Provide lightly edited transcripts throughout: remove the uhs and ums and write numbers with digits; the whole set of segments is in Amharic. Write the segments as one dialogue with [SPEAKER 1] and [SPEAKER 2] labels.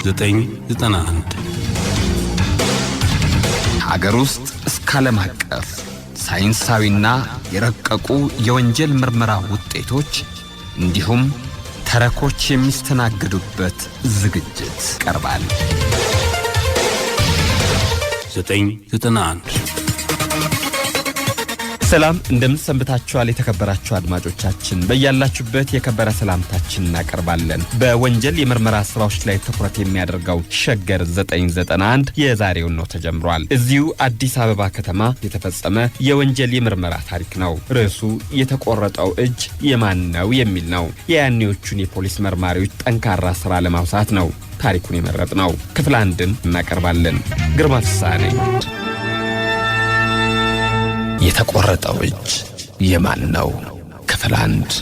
[SPEAKER 1] 991
[SPEAKER 2] ሀገር ውስጥ እስከ ዓለም አቀፍ ሳይንሳዊና የረቀቁ የወንጀል ምርመራ ውጤቶች እንዲሁም ተረኮች የሚስተናገዱበት ዝግጅት ቀርባል።
[SPEAKER 1] 991
[SPEAKER 2] ሰላም እንደምን ሰንብታችኋል? የተከበራችሁ አድማጮቻችን በእያላችሁበት የከበረ ሰላምታችንን እናቀርባለን። በወንጀል የምርመራ ስራዎች ላይ ትኩረት የሚያደርገው ሸገር 991 የዛሬው ነው ተጀምሯል። እዚሁ አዲስ አበባ ከተማ የተፈጸመ የወንጀል የምርመራ ታሪክ ነው። ርዕሱ የተቆረጠው እጅ የማን ነው የሚል ነው። የያኔዎቹን የፖሊስ መርማሪዎች ጠንካራ ስራ ለማውሳት ነው ታሪኩን የመረጥነው። ክፍል 1ን እናቀርባለን። ግርማ ፍሳኔ። የተቆረጠው እጅ የማን ነው? ክፍል 1።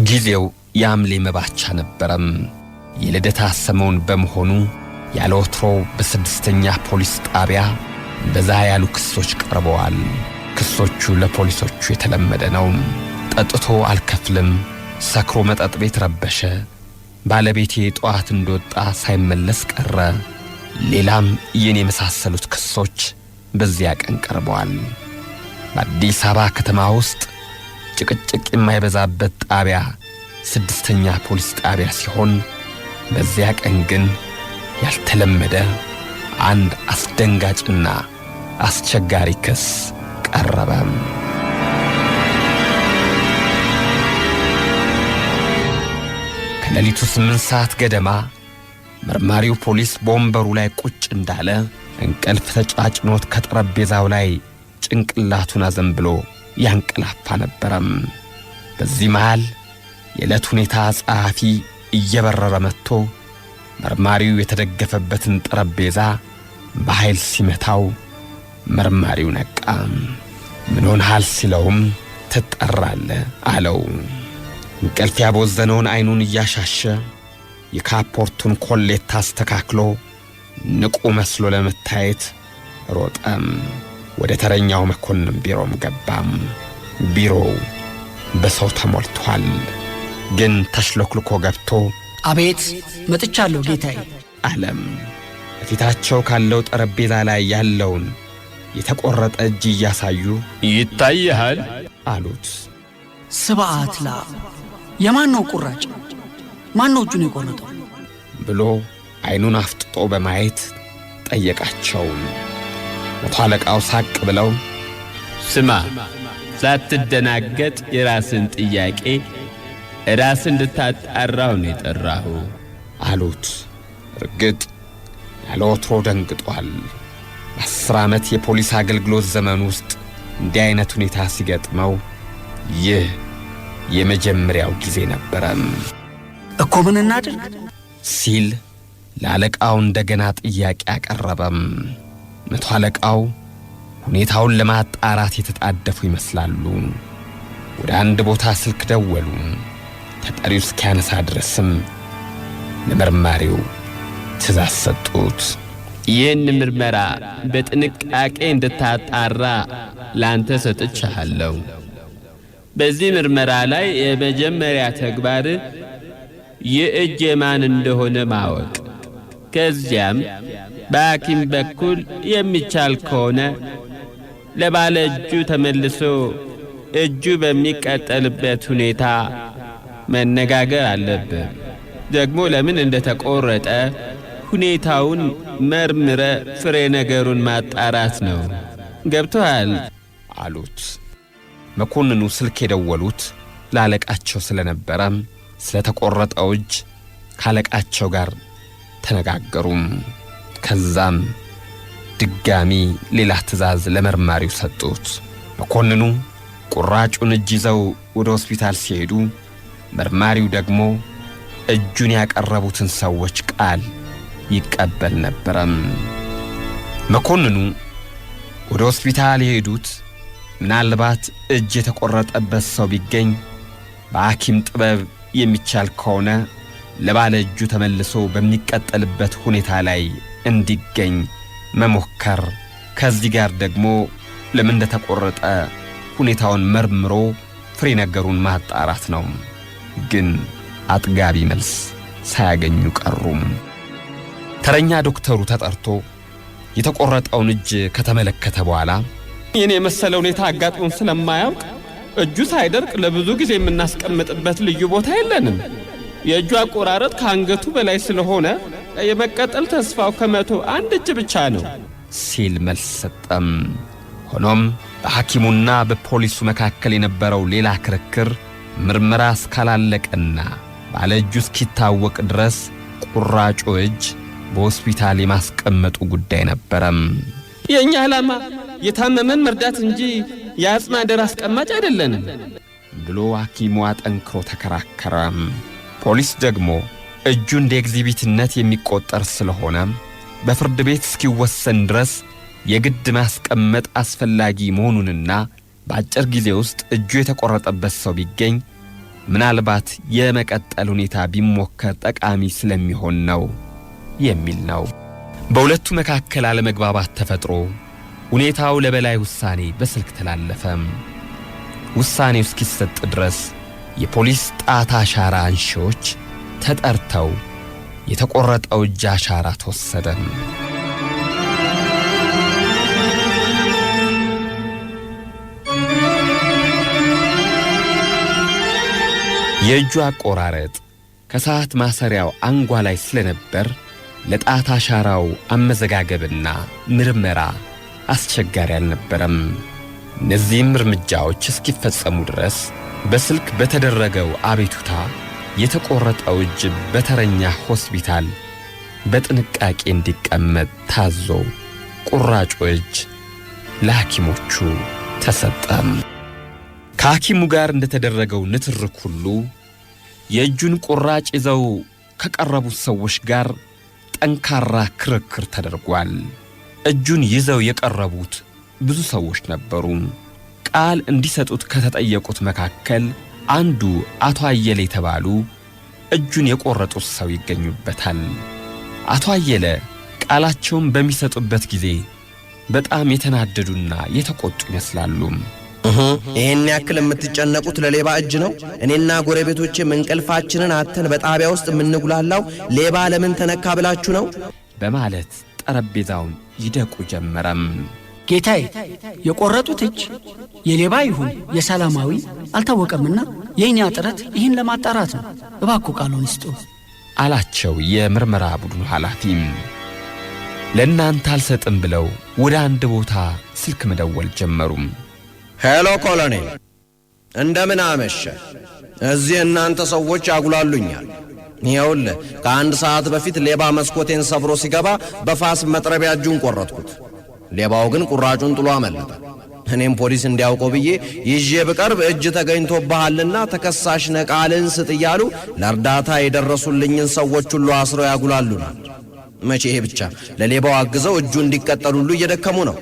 [SPEAKER 2] ጊዜው የሐምሌ መባቻ ነበረም። የልደታ ሰሞን በመሆኑ ያለ ወትሮው በስድስተኛ ፖሊስ ጣቢያ በዛ ያሉ ክሶች ቀርበዋል። ክሶቹ ለፖሊሶቹ የተለመደ ነው። ጠጥቶ አልከፍልም፣ ሰክሮ መጠጥ ቤት ረበሸ፣ ባለቤቴ ጠዋት እንደወጣ ሳይመለስ ቀረ፣ ሌላም የኔ የመሳሰሉት ክሶች በዚያ ቀን ቀርበዋል። በአዲስ አበባ ከተማ ውስጥ ጭቅጭቅ የማይበዛበት ጣቢያ ስድስተኛ ፖሊስ ጣቢያ ሲሆን በዚያ ቀን ግን ያልተለመደ አንድ አስደንጋጭና አስቸጋሪ ክስ ቀረበ። ከሌሊቱ 8 ሰዓት ገደማ መርማሪው ፖሊስ በወንበሩ ላይ ቁጭ እንዳለ እንቅልፍ ተጫጭኖት ከጠረጴዛው ላይ ጭንቅላቱን አዘንብሎ ያንቀላፋ ነበረም። በዚህ መሃል የዕለት ሁኔታ ጸሐፊ እየበረረ መጥቶ መርማሪው የተደገፈበትን ጠረጴዛ በኃይል ሲመታው መርማሪው ነቃ። ምን ሆነሃል ሲለውም ትጠራለህ አለው። እንቅልፍ ያቦዘነውን አይኑን እያሻሸ የካፖርቱን ኮሌታ አስተካክሎ ንቁ መስሎ ለመታየት ሮጠም። ወደ ተረኛው መኮንን ቢሮም ገባም። ቢሮው በሰው ተሞልቷል። ግን ተሽሎክልኮ ገብቶ
[SPEAKER 3] አቤት መጥቻለሁ ጌታዬ
[SPEAKER 2] አለም። በፊታቸው ካለው ጠረጴዛ ላይ ያለውን የተቆረጠ እጅ እያሳዩ
[SPEAKER 1] ይታያል
[SPEAKER 2] አሉት።
[SPEAKER 3] ስብዓትላ የማን ነው ቁራጭ? ማን ነው እጁን የቆረጠው?
[SPEAKER 2] ብሎ አይኑን አፍጥጦ በማየት ጠየቃቸው። መቶ አለቃው ሳቅ ብለው
[SPEAKER 4] ስማ፣ ሳትደናገጥ የራስን ጥያቄ ራስ እንድታጣራው ነው የጠራሁ
[SPEAKER 2] አሉት። እርግጥ ያለ ወትሮ ደንግጧል። በ10 ዓመት የፖሊስ አገልግሎት ዘመን ውስጥ እንዲህ አይነት ሁኔታ ሲገጥመው ይህ የመጀመሪያው ጊዜ ነበረም።
[SPEAKER 3] እኮ ምን እናድርግ
[SPEAKER 2] ሲል ለአለቃው እንደገና ጥያቄ አቀረበም። መቶ አለቃው ሁኔታውን ለማጣራት የተጣደፉ ይመስላሉ። ወደ አንድ ቦታ ስልክ ደወሉ። ተጠሪው እስኪያነሳ ድረስም ለመርማሪው ትእዛዝ ሰጡት።
[SPEAKER 4] ይህን ምርመራ በጥንቃቄ እንድታጣራ ላንተ ሰጥቻለሁ። በዚህ ምርመራ ላይ የመጀመሪያ ተግባር የእጅ የማን እንደሆነ ማወቅ፣ ከዚያም በሐኪም በኩል የሚቻል ከሆነ ለባለ እጁ ተመልሶ እጁ በሚቀጠልበት ሁኔታ መነጋገር አለብህ። ደግሞ ለምን እንደተቆረጠ ሁኔታውን መርምረ ፍሬ ነገሩን ማጣራት ነው። ገብቶሃል
[SPEAKER 2] አሉት። መኮንኑ ስልክ የደወሉት ለአለቃቸው ስለነበረ ስለተቆረጠው እጅ ካለቃቸው ጋር ተነጋገሩም። ከዛም ድጋሚ ሌላ ትእዛዝ ለመርማሪው ሰጡት። መኮንኑ ቁራጩን እጅ ይዘው ወደ ሆስፒታል ሲሄዱ መርማሪው ደግሞ እጁን ያቀረቡትን ሰዎች ቃል ይቀበል ነበረም። መኮንኑ ወደ ሆስፒታል የሄዱት ምናልባት እጅ የተቆረጠበት ሰው ቢገኝ በሐኪም ጥበብ የሚቻል ከሆነ ለባለ እጁ ተመልሶ በሚቀጠልበት ሁኔታ ላይ እንዲገኝ መሞከር፣ ከዚህ ጋር ደግሞ ለምን እንደተቆረጠ ሁኔታውን መርምሮ ፍሬ ነገሩን ማጣራት ነው። ግን አጥጋቢ መልስ ሳያገኙ ቀሩም። ተረኛ ዶክተሩ ተጠርቶ የተቆረጠውን እጅ ከተመለከተ በኋላ የኔ መሰለ ሁኔታ አጋጥሞን ስለማያውቅ እጁ ሳይደርቅ ለብዙ ጊዜ የምናስቀምጥበት ልዩ ቦታ የለንም። የእጁ አቆራረጥ ከአንገቱ በላይ ስለሆነ የመቀጠል ተስፋው ከ101 እጅ ብቻ ነው ሲል መልስ ሰጠም። ሆኖም በሐኪሙና በፖሊሱ መካከል የነበረው ሌላ ክርክር ምርመራ እስካላለቀና ባለ እጁ እስኪታወቅ ድረስ ቁራጩ እጅ በሆስፒታል የማስቀመጡ ጉዳይ ነበረም።
[SPEAKER 4] የኛ ዓላማ የታመመን መርዳት እንጂ የአጽም አደር አስቀማጭ አይደለንም
[SPEAKER 2] ብሎ ሐኪሙ አጠንክሮ ተከራከረ። ፖሊስ ደግሞ እጁ እንደ ኤግዚቢትነት የሚቆጠር ስለሆነ በፍርድ ቤት እስኪወሰን ድረስ የግድ ማስቀመጥ አስፈላጊ መሆኑንና በአጭር ጊዜ ውስጥ እጁ የተቆረጠበት ሰው ቢገኝ ምናልባት የመቀጠል ሁኔታ ቢሞከር ጠቃሚ ስለሚሆን ነው የሚል ነው። በሁለቱ መካከል አለመግባባት ተፈጥሮ ሁኔታው ለበላይ ውሳኔ በስልክ ተላለፈ። ውሳኔው እስኪሰጥ ድረስ የፖሊስ ጣት አሻራ አንሺዎች ተጠርተው የተቆረጠው እጅ አሻራ ተወሰደ። የእጁ አቆራረጥ ከሰዓት ማሰሪያው አንጓ ላይ ስለነበር ለጣት አሻራው አመዘጋገብና ምርመራ አስቸጋሪ አልነበረም። እነዚህም እርምጃዎች እስኪፈጸሙ ድረስ በስልክ በተደረገው አቤቱታ የተቆረጠው እጅ በተረኛ ሆስፒታል በጥንቃቄ እንዲቀመጥ ታዞ ቁራጩ እጅ ለሐኪሞቹ ተሰጠም። ከሐኪሙ ጋር እንደተደረገው ንትርክ ሁሉ የእጁን ቁራጭ ይዘው ከቀረቡት ሰዎች ጋር ጠንካራ ክርክር ተደርጓል። እጁን ይዘው የቀረቡት ብዙ ሰዎች ነበሩ። ቃል እንዲሰጡት ከተጠየቁት መካከል አንዱ አቶ አየለ የተባሉ እጁን የቆረጡት ሰው ይገኙበታል። አቶ አየለ ቃላቸውን በሚሰጡበት ጊዜ በጣም የተናደዱና የተቆጡ ይመስላሉ።
[SPEAKER 1] ይሄን ያክል የምትጨነቁት ለሌባ እጅ ነው? እኔና ጎረቤቶቼ እንቅልፋችንን አተን በጣቢያ ውስጥ የምንጉላላው ሌባ ለምን ተነካ ብላችሁ ነው?
[SPEAKER 2] በማለት ጠረጴዛውን ይደቁ ጀመረም።
[SPEAKER 3] ጌታዬ፣ የቆረጡት እጅ የሌባ ይሁን የሰላማዊ አልታወቀምና የኛ ጥረት ይህን ለማጣራት ነው። እባክዎ ቃሉን ይስጡ
[SPEAKER 2] አላቸው የምርመራ ቡድኑ ኃላፊም። ለእናንተ አልሰጥም ብለው ወደ አንድ ቦታ ስልክ መደወል ጀመሩም።
[SPEAKER 1] ሄሎ ኮሎኔል፣ እንደምን አመሸ? እዚህ እናንተ ሰዎች ያጉላሉኛል። ይኸውልህ ከአንድ ሰዓት በፊት ሌባ መስኮቴን ሰብሮ ሲገባ በፋስ መጥረቢያ እጁን ቆረጥኩት። ሌባው ግን ቁራጩን ጥሎ አመለጠ። እኔም ፖሊስ እንዲያውቀው ብዬ ይዤ ብቀርብ እጅ ተገኝቶብሃልና ተከሳሽ ነህ ቃልን ስጥ እያሉ ለእርዳታ የደረሱልኝን ሰዎች ሁሉ አስረው ያጉላሉናል። መቼ ይሄ ብቻ፣ ለሌባው አግዘው እጁ እንዲቀጠል ሁሉ እየደከሙ ነው።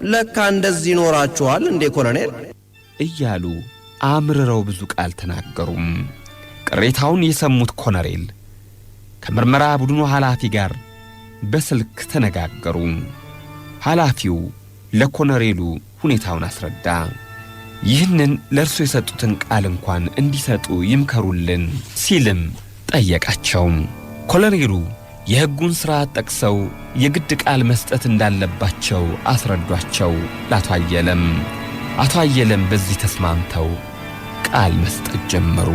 [SPEAKER 1] ለካ እንደዚህ ኖራችኋል እንዴ ኮሎኔል?
[SPEAKER 2] እያሉ አምርረው ብዙ ቃል ተናገሩም። ቅሬታውን የሰሙት ኮሎኔል ከምርመራ ቡድኑ ኃላፊ ጋር በስልክ ተነጋገሩ። ኃላፊው ለኮሎኔሉ ሁኔታውን አስረዳ። ይህንን ለእርሱ የሰጡትን ቃል እንኳን እንዲሰጡ ይምከሩልን ሲልም ጠየቃቸው። ኮሎኔሉ የሕጉን ሥርዓት ጠቅሰው የግድ ቃል መስጠት እንዳለባቸው አስረዷቸው ለአቶ አየለም። አቶ አየለም በዚህ ተስማምተው ቃል መስጠት ጀመሩ።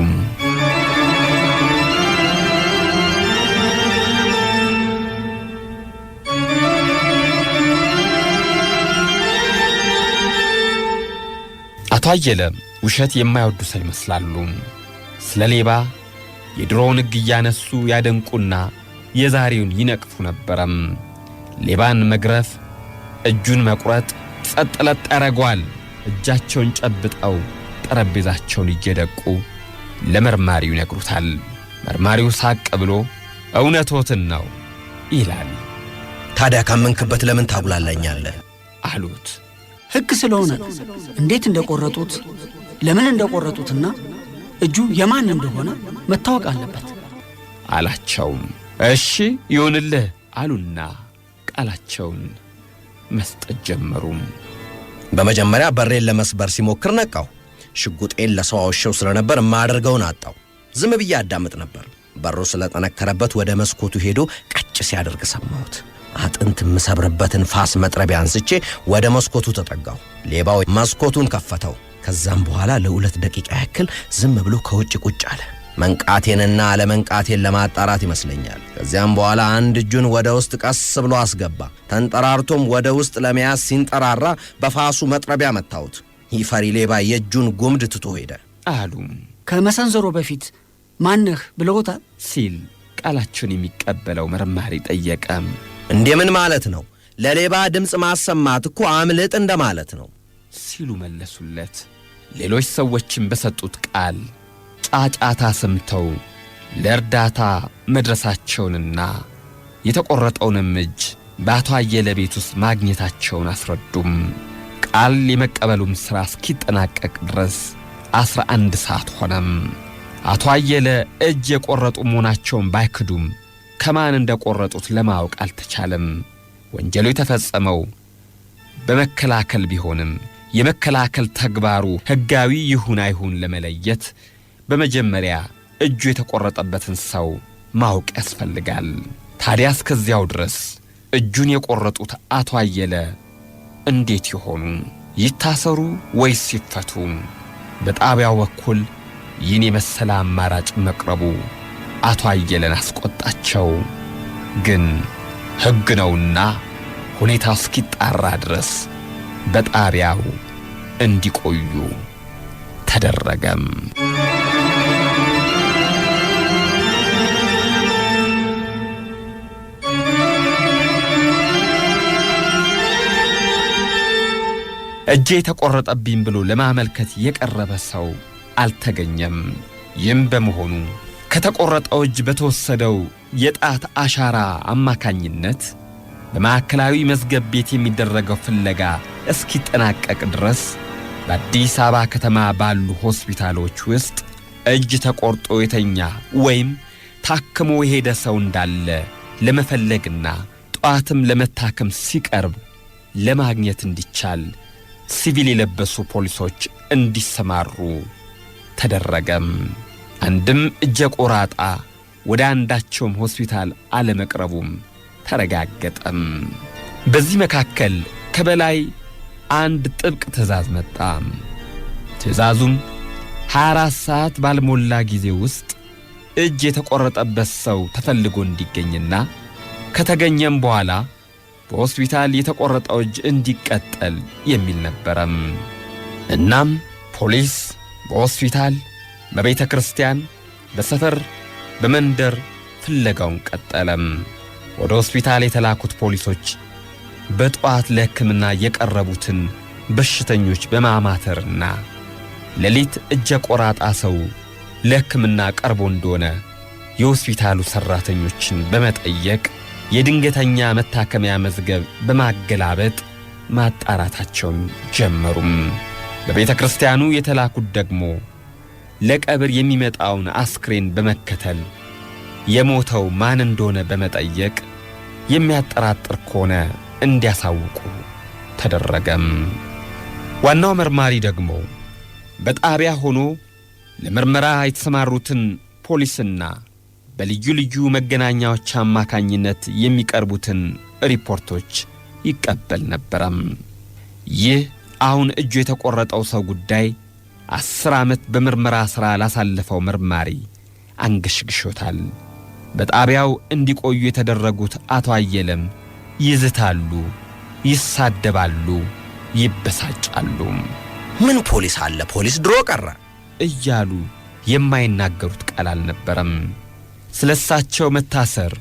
[SPEAKER 2] አቶ አየለም ውሸት የማይወዱ ሰው ይመስላሉ። ስለ ሌባ የድሮውን ሕግ እያነሱ ያደንቁና የዛሬውን ይነቅፉ ነበረም። ሌባን መግረፍ፣ እጁን መቁረጥ ጸጥ ለጥ ያረጋል። እጃቸውን ጨብጠው ጠረጴዛቸውን እየደቁ ለመርማሪው ይነግሩታል። መርማሪው ሳቅ ብሎ እውነቶትን ነው ይላል።
[SPEAKER 1] ታዲያ ካመንክበት ለምን ታጉላላኛለህ
[SPEAKER 2] አሉት።
[SPEAKER 3] ሕግ ስለሆነ እንዴት እንደቆረጡት ለምን እንደቆረጡትና እጁ የማን እንደሆነ መታወቅ አለበት
[SPEAKER 2] አላቸው። እሺ ይሁንልህ አሉና ቃላቸውን መስጠት ጀመሩ።
[SPEAKER 1] በመጀመሪያ በሬን ለመስበር ሲሞክር ነቃው። ሽጉጤን ለሰው አውሸው ስለነበር ማድረገውን አጣው። ዝም ብዬ አዳምጥ ነበር። በሩ ስለጠነከረበት ወደ መስኮቱ ሄዶ ቀጭ ሲያደርግ ሰማሁት። አጥንት ምሰብርበትን ፋስ መጥረቢያ አንስቼ ወደ መስኮቱ ተጠጋሁ። ሌባው መስኮቱን ከፈተው። ከዛም በኋላ ለ2 ደቂቃ ያክል ዝም ብሎ ከውጭ ቁጭ አለ። መንቃቴንና አለመንቃቴን ለማጣራት ይመስለኛል። ከዚያም በኋላ አንድ እጁን ወደ ውስጥ ቀስ ብሎ አስገባ። ተንጠራርቶም ወደ ውስጥ ለመያዝ ሲንጠራራ በፋሱ መጥረቢያ መታሁት። ይፈሪ ሌባ የእጁን ጉምድ ትቶ ሄደ
[SPEAKER 2] አሉ።
[SPEAKER 3] ከመሰንዘሮ በፊት ማንህ ብለውታል
[SPEAKER 2] ሲል ቃላቸውን የሚቀበለው መርማሪ ጠየቀም።
[SPEAKER 1] እንደምን ማለት ነው? ለሌባ ድምፅ ማሰማት እኮ አምልጥ እንደማለት ነው
[SPEAKER 2] ሲሉ መለሱለት። ሌሎች ሰዎችም በሰጡት ቃል ጫጫታ ሰምተው ለእርዳታ መድረሳቸውንና የተቆረጠውንም እጅ በአቶ አየለ ቤት ውስጥ ማግኘታቸውን አስረዱም። ቃል የመቀበሉም ሥራ እስኪጠናቀቅ ድረስ 11 ሰዓት ሆነም። አቶ አየለ እጅ የቆረጡ መሆናቸውን ባይክዱም ከማን እንደቆረጡት ለማወቅ አልተቻለም። ወንጀሉ የተፈጸመው በመከላከል ቢሆንም የመከላከል ተግባሩ ሕጋዊ ይሁን አይሁን ለመለየት በመጀመሪያ እጁ የተቆረጠበትን ሰው ማወቅ ያስፈልጋል። ታዲያ እስከዚያው ድረስ እጁን የቆረጡት አቶ አየለ እንዴት ይሆኑ? ይታሰሩ ወይስ ይፈቱ? በጣቢያው በኩል ይህን የመሰለ አማራጭ መቅረቡ አቶ አየለን አስቆጣቸው። ግን ሕግ ነውና ሁኔታው እስኪጣራ ድረስ በጣቢያው እንዲቆዩ ተደረገም። እጄ ተቆረጠብኝ ብሎ ለማመልከት የቀረበ ሰው አልተገኘም። ይህም በመሆኑ ከተቆረጠው እጅ በተወሰደው የጣት አሻራ አማካኝነት በማዕከላዊ መዝገብ ቤት የሚደረገው ፍለጋ እስኪጠናቀቅ ድረስ በአዲስ አበባ ከተማ ባሉ ሆስፒታሎች ውስጥ እጅ ተቆርጦ የተኛ ወይም ታክሞ የሄደ ሰው እንዳለ ለመፈለግና ጧትም ለመታከም ሲቀርብ ለማግኘት እንዲቻል ሲቪል የለበሱ ፖሊሶች እንዲሰማሩ ተደረገም። አንድም እጀ ቆራጣ ወደ አንዳቸውም ሆስፒታል አለመቅረቡም ተረጋገጠም። በዚህ መካከል ከበላይ አንድ ጥብቅ ትዕዛዝ መጣ። ትዕዛዙም 24 ሰዓት ባልሞላ ጊዜ ውስጥ እጅ የተቆረጠበት ሰው ተፈልጎ እንዲገኝና ከተገኘም በኋላ በሆስፒታል የተቆረጠው እጅ እንዲቀጠል የሚል ነበረም። እናም ፖሊስ በሆስፒታል፣ በቤተ ክርስቲያን፣ በሰፈር፣ በመንደር ፍለጋውን ቀጠለም። ወደ ሆስፒታል የተላኩት ፖሊሶች በጠዋት ለሕክምና የቀረቡትን በሽተኞች በማማተርና ሌሊት እጀ ቆራጣ ሰው ለሕክምና ቀርቦ እንደሆነ የሆስፒታሉ ሠራተኞችን በመጠየቅ የድንገተኛ መታከሚያ መዝገብ በማገላበጥ ማጣራታቸውን ጀመሩም። በቤተ ክርስቲያኑ የተላኩት ደግሞ ለቀብር የሚመጣውን አስክሬን በመከተል የሞተው ማን እንደሆነ በመጠየቅ የሚያጠራጥር ከሆነ እንዲያሳውቁ ተደረገም። ዋናው መርማሪ ደግሞ በጣቢያ ሆኖ ለምርመራ የተሰማሩትን ፖሊስና በልዩ ልዩ መገናኛዎች አማካኝነት የሚቀርቡትን ሪፖርቶች ይቀበል ነበረም። ይህ አሁን እጁ የተቆረጠው ሰው ጉዳይ 10 ዓመት በምርመራ ሥራ ላሳለፈው መርማሪ አንገሽግሾታል። በጣቢያው እንዲቆዩ የተደረጉት አቶ አየለም ይዝታሉ፣ ይሳደባሉ፣ ይበሳጫሉ።
[SPEAKER 1] ምን ፖሊስ አለ፣ ፖሊስ ድሮ ቀረ
[SPEAKER 2] እያሉ የማይናገሩት ቃል አልነበረም። ስለሳቸው መታሰር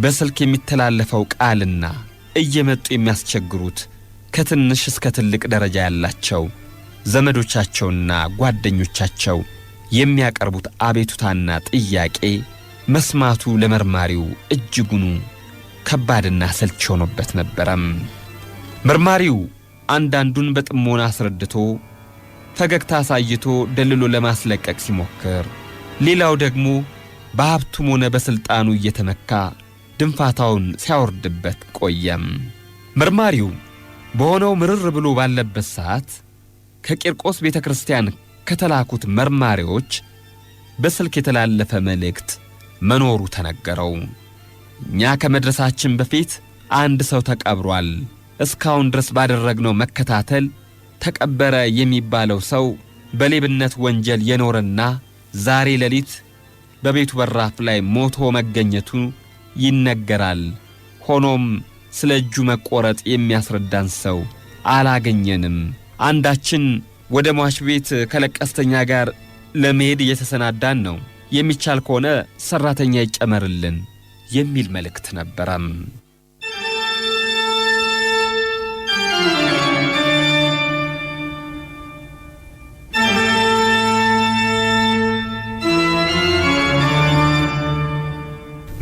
[SPEAKER 2] በስልክ የሚተላለፈው ቃልና እየመጡ የሚያስቸግሩት ከትንሽ እስከ ትልቅ ደረጃ ያላቸው ዘመዶቻቸውና ጓደኞቻቸው የሚያቀርቡት አቤቱታና ጥያቄ መስማቱ ለመርማሪው እጅጉኑ ከባድና ሰልች ሆኖበት ነበረም። መርማሪው አንዳንዱን በጥሞና አስረድቶ ፈገግታ አሳይቶ ደልሎ ለማስለቀቅ ሲሞክር፣ ሌላው ደግሞ በሀብቱም ሆነ በስልጣኑ እየተመካ ድንፋታውን ሲያወርድበት ቆየም። መርማሪው በሆነው ምርር ብሎ ባለበት ሰዓት ከቂርቆስ ቤተ ክርስቲያን ከተላኩት መርማሪዎች በስልክ የተላለፈ መልእክት መኖሩ ተነገረው። እኛ ከመድረሳችን በፊት አንድ ሰው ተቀብሯል። እስካሁን ድረስ ባደረግነው መከታተል ተቀበረ የሚባለው ሰው በሌብነት ወንጀል የኖረና ዛሬ ሌሊት በቤቱ በራፍ ላይ ሞቶ መገኘቱ ይነገራል። ሆኖም ስለ እጁ መቆረጥ የሚያስረዳን ሰው አላገኘንም። አንዳችን ወደ ሟች ቤት ከለቀስተኛ ጋር ለመሄድ እየተሰናዳን ነው። የሚቻል ከሆነ ሰራተኛ ይጨመርልን የሚል መልእክት ነበረም።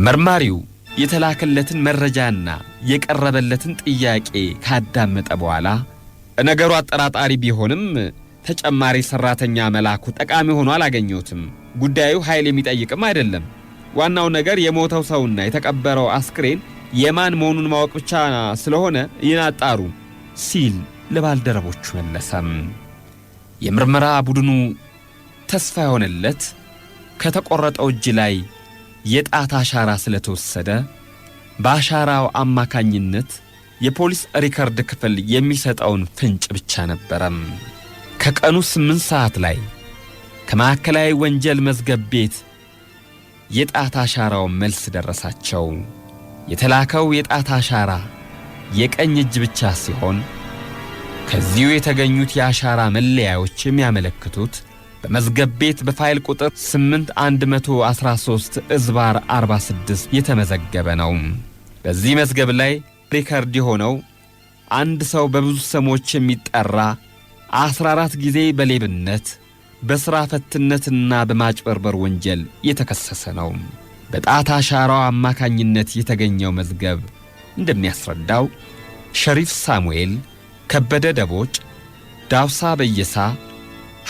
[SPEAKER 2] መርማሪው የተላከለትን መረጃና የቀረበለትን ጥያቄ ካዳመጠ በኋላ ነገሩ አጠራጣሪ ቢሆንም ተጨማሪ ሰራተኛ መላኩ ጠቃሚ ሆኖ አላገኘውትም። ጉዳዩ ኃይል የሚጠይቅም አይደለም። ዋናው ነገር የሞተው ሰውና የተቀበረው አስክሬን የማን መሆኑን ማወቅ ብቻ ስለሆነ ይናጣሩ ሲል ለባልደረቦቹ መለሰም። የምርመራ ቡድኑ ተስፋ የሆነለት ከተቆረጠው እጅ ላይ የጣት አሻራ ስለተወሰደ በአሻራው አማካኝነት የፖሊስ ሪከርድ ክፍል የሚሰጠውን ፍንጭ ብቻ ነበረም። ከቀኑ 8 ሰዓት ላይ ከማዕከላዊ ወንጀል መዝገብ ቤት የጣት አሻራው መልስ ደረሳቸው። የተላከው የጣት አሻራ የቀኝ እጅ ብቻ ሲሆን ከዚሁ የተገኙት የአሻራ መለያዎች የሚያመለክቱት በመዝገብ ቤት በፋይል ቁጥር 8113/46 የተመዘገበ ነው። በዚህ መዝገብ ላይ ሪከርድ የሆነው አንድ ሰው በብዙ ስሞች የሚጠራ 14 ጊዜ በሌብነት በሥራ ፈትነትና በማጭበርበር ወንጀል የተከሰሰ ነው። በጣት አሻራው አማካኝነት የተገኘው መዝገብ እንደሚያስረዳው ሸሪፍ ሳሙኤል፣ ከበደ ደቦጭ፣ ዳውሳ በየሳ፣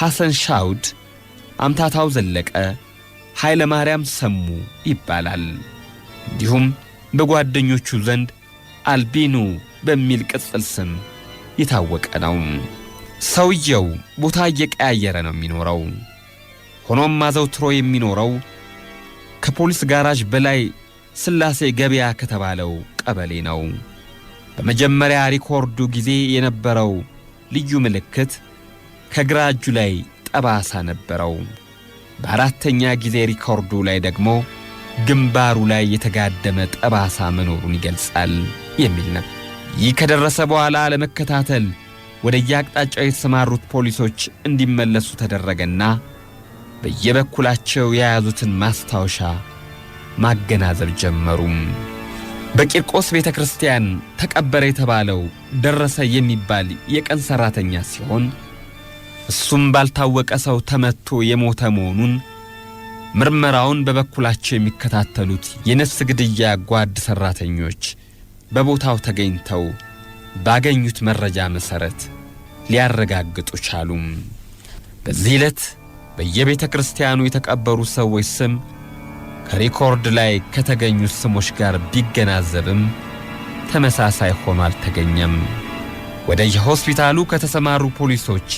[SPEAKER 2] ሐሰን ሻውድ፣ አምታታው ዘለቀ፣ ኃይለ ማርያም ሰሙ ይባላል። እንዲሁም በጓደኞቹ ዘንድ አልቢኑ በሚል ቅጽል ስም የታወቀ ነው። ሰውየው ቦታ እየቀያየረ ነው የሚኖረው። ሆኖም አዘውትሮ የሚኖረው ከፖሊስ ጋራዥ በላይ ስላሴ ገበያ ከተባለው ቀበሌ ነው። በመጀመሪያ ሪኮርዱ ጊዜ የነበረው ልዩ ምልክት ከግራ እጁ ላይ ጠባሳ ነበረው። በአራተኛ ጊዜ ሪኮርዱ ላይ ደግሞ ግንባሩ ላይ የተጋደመ ጠባሳ መኖሩን ይገልጻል የሚል ነው። ይህ ከደረሰ በኋላ ለመከታተል ወደ የአቅጣጫው የተሰማሩት ፖሊሶች እንዲመለሱ ተደረገና በየበኩላቸው የያዙትን ማስታወሻ ማገናዘብ ጀመሩ። በቂርቆስ ቤተክርስቲያን ተቀበረ የተባለው ደረሰ የሚባል የቀን ሰራተኛ ሲሆን እሱም ባልታወቀ ሰው ተመቶ የሞተ መሆኑን ምርመራውን በበኩላቸው የሚከታተሉት የነፍስ ግድያ ጓድ ሰራተኞች በቦታው ተገኝተው ባገኙት መረጃ መሰረት ሊያረጋግጡ ቻሉ። በዚህ ዕለት በየቤተ ክርስቲያኑ የተቀበሩ ሰዎች ስም ከሪኮርድ ላይ ከተገኙት ስሞች ጋር ቢገናዘብም ተመሳሳይ ሆኖ አልተገኘም። ወደ የሆስፒታሉ ከተሰማሩ ፖሊሶች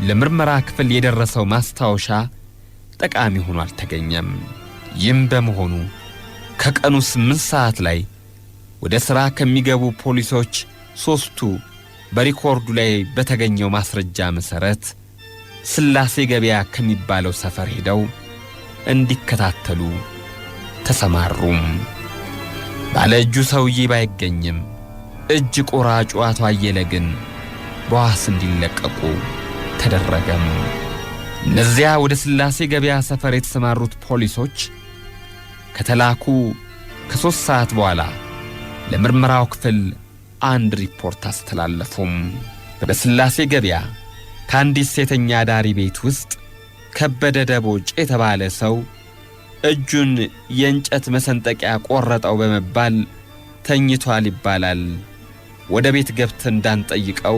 [SPEAKER 2] ለምርመራ ክፍል የደረሰው ማስታወሻ ጠቃሚ ሆኖ አልተገኘም። ይህም በመሆኑ ከቀኑ 8 ሰዓት ላይ ወደ ሥራ ከሚገቡ ፖሊሶች 3ቱ በሪኮርዱ ላይ በተገኘው ማስረጃ መሰረት ስላሴ ገበያ ከሚባለው ሰፈር ሄደው እንዲከታተሉ ተሰማሩ። ባለ እጁ ሰውዬ ባይገኝም እጅ ቆራጩ አቶ አየለ ግን በዋስ እንዲለቀቁ ተደረገም። እነዚያ ወደ ስላሴ ገበያ ሰፈር የተሰማሩት ፖሊሶች ከተላኩ ከ3 ሰዓት በኋላ ለምርመራው ክፍል አንድ ሪፖርት አስተላለፉም። በስላሴ ገበያ ከአንዲት ሴተኛ ዳሪ ቤት ውስጥ ከበደ ደቦጭ የተባለ ሰው እጁን የእንጨት መሰንጠቂያ ቆረጠው በመባል ተኝቷል ይባላል። ወደ ቤት ገብተን እንዳንጠይቀው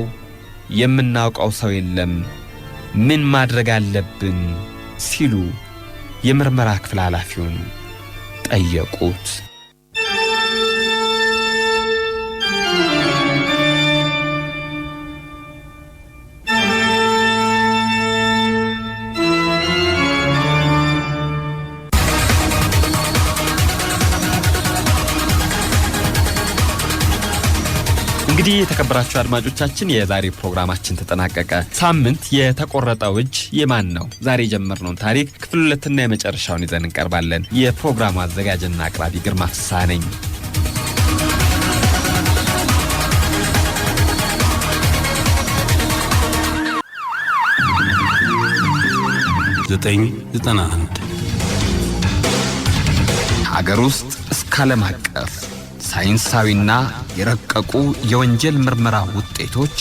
[SPEAKER 2] የምናውቀው ሰው የለም፣ ምን ማድረግ አለብን ሲሉ የምርመራ ክፍል ኃላፊውን ጠየቁት። እንግዲህ የተከበራችሁ አድማጮቻችን የዛሬ ፕሮግራማችን ተጠናቀቀ። ሳምንት የተቆረጠው እጅ የማን ነው? ዛሬ የጀመርነውን ታሪክ ክፍል 2ና የመጨረሻውን ይዘን እንቀርባለን። የፕሮግራሙ አዘጋጅና አቅራቢ ግርማ ፍስሐ ነኝ። ሀገር ውስጥ እስከ ዓለም አቀፍ ሳይንሳዊና የረቀቁ የወንጀል ምርመራ ውጤቶች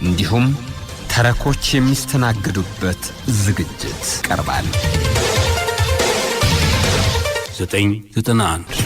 [SPEAKER 2] እንዲሁም ተረኮች የሚስተናገዱበት ዝግጅት ቀርባል።
[SPEAKER 5] 991